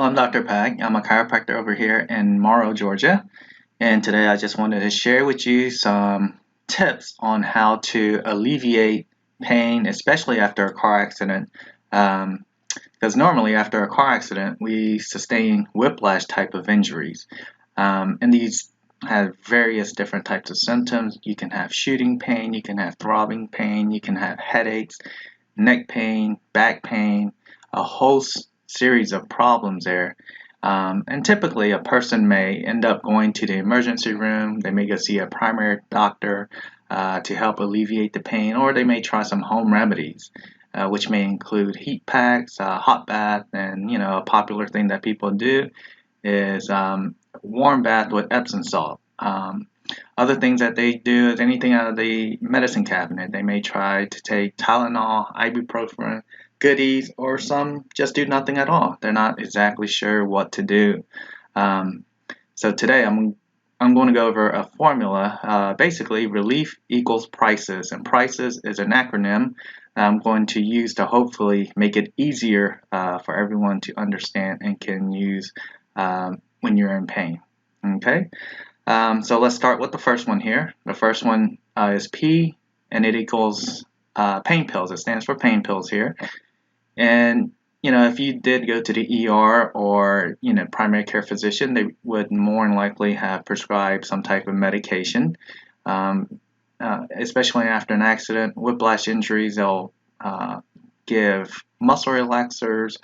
I'm Dr. Pak. I'm a chiropractor over here in Morrow, Georgia. And today I just wanted to share with you some tips on how to alleviate pain, especially after a car accident. Because normally after a car accident, we sustain whiplash type of injuries. And these have various different types of symptoms. You can have shooting pain, you can have throbbing pain, you can have headaches, neck pain, back pain, a whole series of problems there. And typically, a person may end up going to the emergency room. They may go see a primary doctor to help alleviate the pain, or they may try some home remedies, which may include heat packs, hot bath, and a popular thing that people do is warm bath with Epsom salt. Other things that they do is anything out of the medicine cabinet. They may try to take Tylenol, ibuprofen, goodies, or some just do nothing at all. They're not exactly sure what to do. Um, so today I'm going to go over a formula. Basically, relief equals prices, and prices is an acronym that I'm going to use to hopefully make it easier for everyone to understand and can use when you're in pain. Okay. So let's start with the first one here. The first one is P, and it equals pain pills. It stands for pain pills here. And if you did go to the ER or primary care physician, they would more than likely have prescribed some type of medication. Especially after an accident, whiplash injuries, they'll give muscle relaxers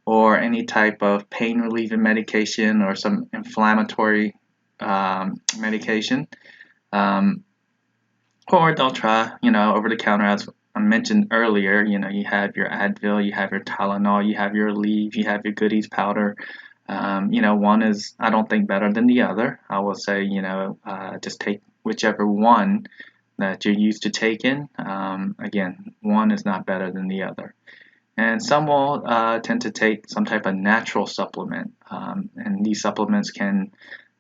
or any type of pain relieving medication or some inflammatory medication, or they'll try, over the counter, as I mentioned earlier. You have your Advil, you have your Tylenol, you have your Aleve, you have your Goodies powder. One is, I don't think, better than the other. I will say, just take whichever one that you're used to taking. Again, one is not better than the other. And some will tend to take some type of natural supplement, and these supplements can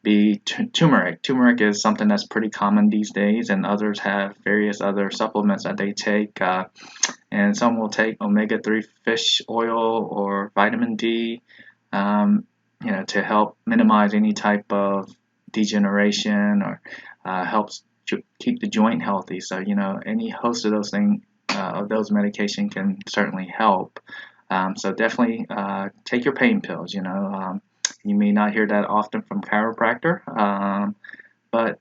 be turmeric. Turmeric is something that's pretty common these days, and others have various other supplements that they take. And some will take omega-3 fish oil or vitamin D, to help minimize any type of degeneration or helps to keep the joint healthy. So, any host of those things, of those medication can certainly help. So definitely take your pain pills. You may not hear that often from chiropractor, but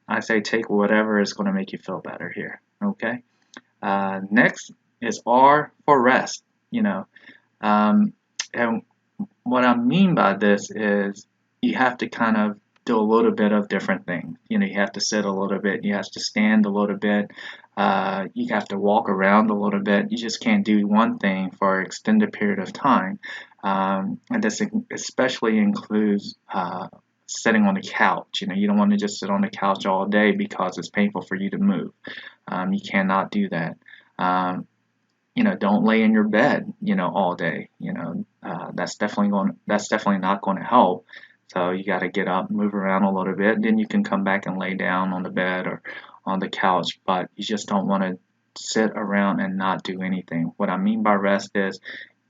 I say take whatever is going to make you feel better here. Okay. Next is R for rest. And what I mean by this is you have to kind of do a little bit of different things. You have to sit a little bit, you have to stand a little bit, you have to walk around a little bit. You just can't do one thing for an extended period of time. And this especially includes sitting on the couch. You don't want to just sit on the couch all day because it's painful for you to move. You cannot do that. Don't lay in your bed, all day. That's definitely not going to help. So you got to get up, move around a little bit, then you can come back and lay down on the bed or on the couch. But you just don't want to sit around and not do anything. What I mean by rest is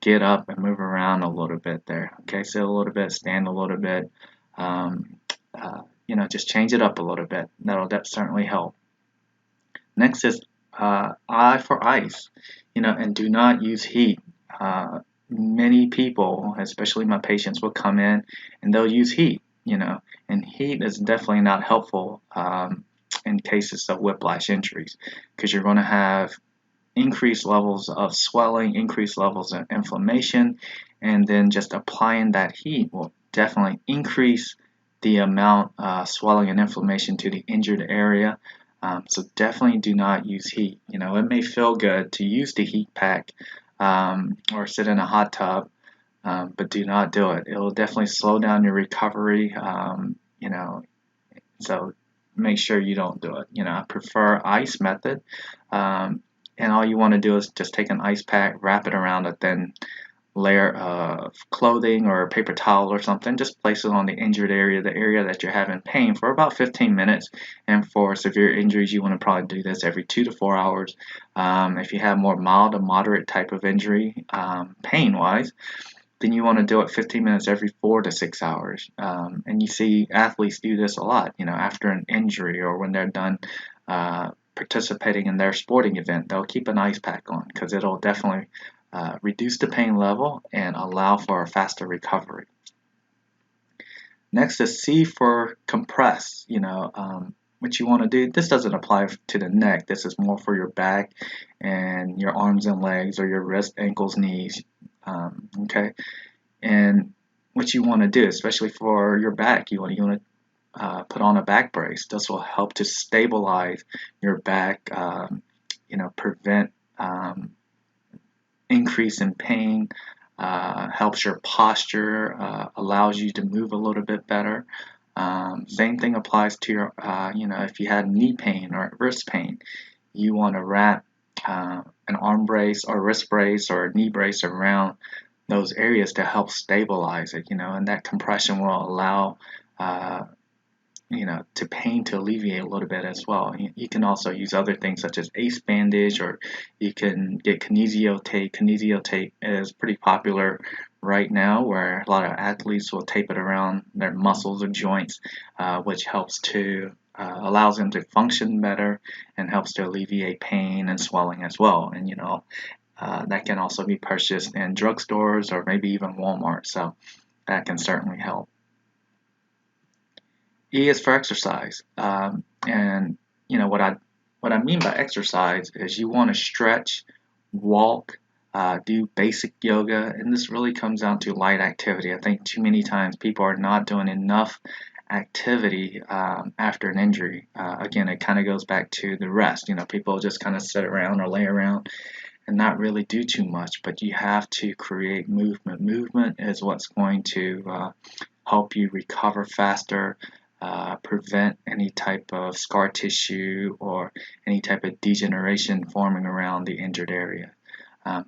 get up and move around a little bit there. Okay, sit a little bit, stand a little bit. Just change it up a little bit. That certainly help. Next is I for ice. And do not use heat. Many people, especially my patients, will come in and they'll use heat, and heat is definitely not helpful in cases of whiplash injuries, because you're going to have increased levels of swelling, increased levels of inflammation, and then just applying that heat will definitely increase the amount of swelling and inflammation to the injured area. So definitely do not use heat. It may feel good to use the heat pack or sit in a hot tub, but do not do it. It will definitely slow down your recovery. So make sure you don't do it. I prefer ice method, and all you want to do is just take an ice pack, wrap it around a thin layer of clothing or a paper towel or something. Just place it on the injured area, the area that you're having pain, for about 15 minutes. And for severe injuries, you want to probably do this every 2 to 4 hours. If you have more mild to moderate type of injury, pain-wise, then you want to do it 15 minutes every 4 to 6 hours. And you see athletes do this a lot, after an injury or when they're done participating in their sporting event, they'll keep an ice pack on because it'll definitely reduce the pain level and allow for a faster recovery. Next is C for compress. What you want to do, this doesn't apply to the neck. This is more for your back and your arms and legs, or your wrists, ankles, knees. Okay. And what you want to do, especially for your back, you want to put on a back brace. This will help to stabilize your back, prevent increase in pain, helps your posture, allows you to move a little bit better. Same thing applies to your, if you had knee pain or wrist pain, you want to wrap an arm brace or wrist brace or knee brace around those areas to help stabilize it, and that compression will allow, to pain to alleviate a little bit as well. You can also use other things such as ace bandage, or you can get kinesio tape. Kinesio tape is pretty popular right now, where a lot of athletes will tape it around their muscles or joints, which helps to allows them to function better and helps to alleviate pain and swelling as well. And that can also be purchased in drugstores or maybe even Walmart, so that can certainly help. E is for exercise, and what I mean by exercise is you want to stretch, walk, do basic yoga, and this really comes down to light activity. I think too many times people are not doing enough activity after an injury. Again, it kind of goes back to the rest. People just kind of sit around or lay around and not really do too much, but you have to create movement. Movement is what's going to help you recover faster, prevent any type of scar tissue or any type of degeneration forming around the injured area.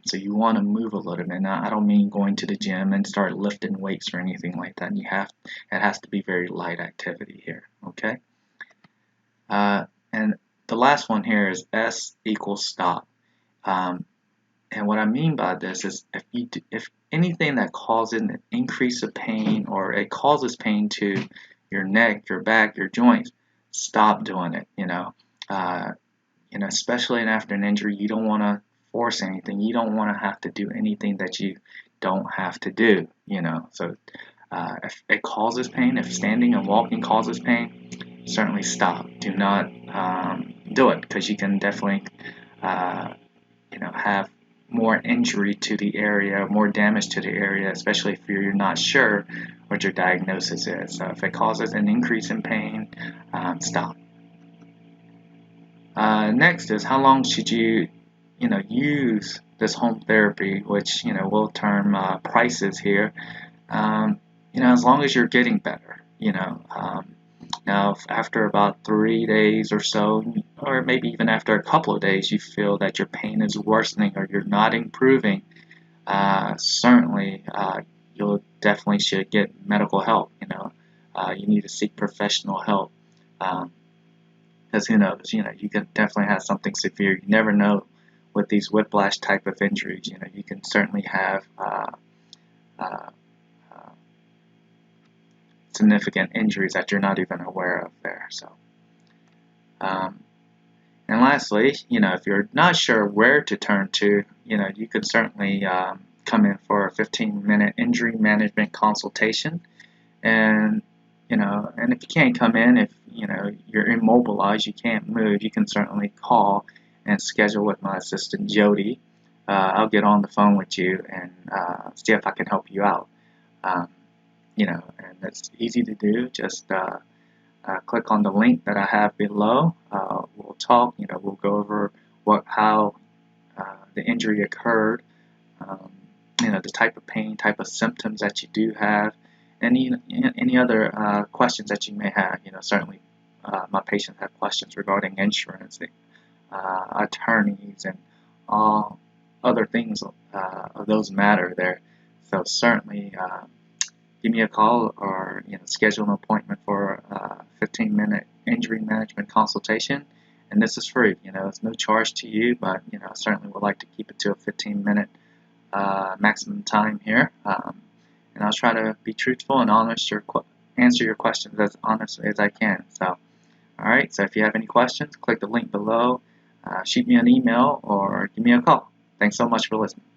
So you want to move a little bit. Now, I don't mean going to the gym and start lifting weights or anything like that. It has to be very light activity here. Okay. And the last one here is S equals stop. And what I mean by this is if anything that causes an increase of pain, or it causes pain to your neck, your back, your joints, stop doing it. Especially after an injury, you don't want to force anything. You don't want to have to do anything that you don't have to do. So if it causes pain, if standing and walking causes pain, certainly stop. Do not do it, because you can definitely have more injury to the area, more damage to the area, especially if you're not sure what your diagnosis is. So if it causes an increase in pain, stop. Next is, how long should you use this home therapy, which we'll term prices here. As long as you're getting better. Now, if after about 3 days or so, or maybe even after a couple of days, you feel that your pain is worsening or you're not improving, certainly you'll definitely should get medical help. You need to seek professional help, because who knows? You can definitely have something severe. You never know with these whiplash type of injuries. You can certainly have significant injuries that you're not even aware of there. So, and lastly, if you're not sure where to turn to, you could certainly come in for a 15-minute injury management consultation. And and if you can't come in, if you're immobilized, you can't move, you can certainly call and schedule with my assistant Jody. I'll get on the phone with you and see if I can help you out. And it's easy to do. Just click on the link that I have below. We'll talk. We'll go over how the injury occurred. The type of pain, type of symptoms that you do have, any other questions that you may have. Certainly my patients have questions regarding insurance, attorneys, and all other things of those matter there. So certainly give me a call, or schedule an appointment for a 15-minute injury management consultation. And this is free. It's no charge to you, but I certainly would like to keep it to a 15-minute maximum time here. And I'll try to be truthful and honest answer your questions as honestly as I can. So, alright, so if you have any questions, click the link below, shoot me an email, or give me a call. Thanks so much for listening.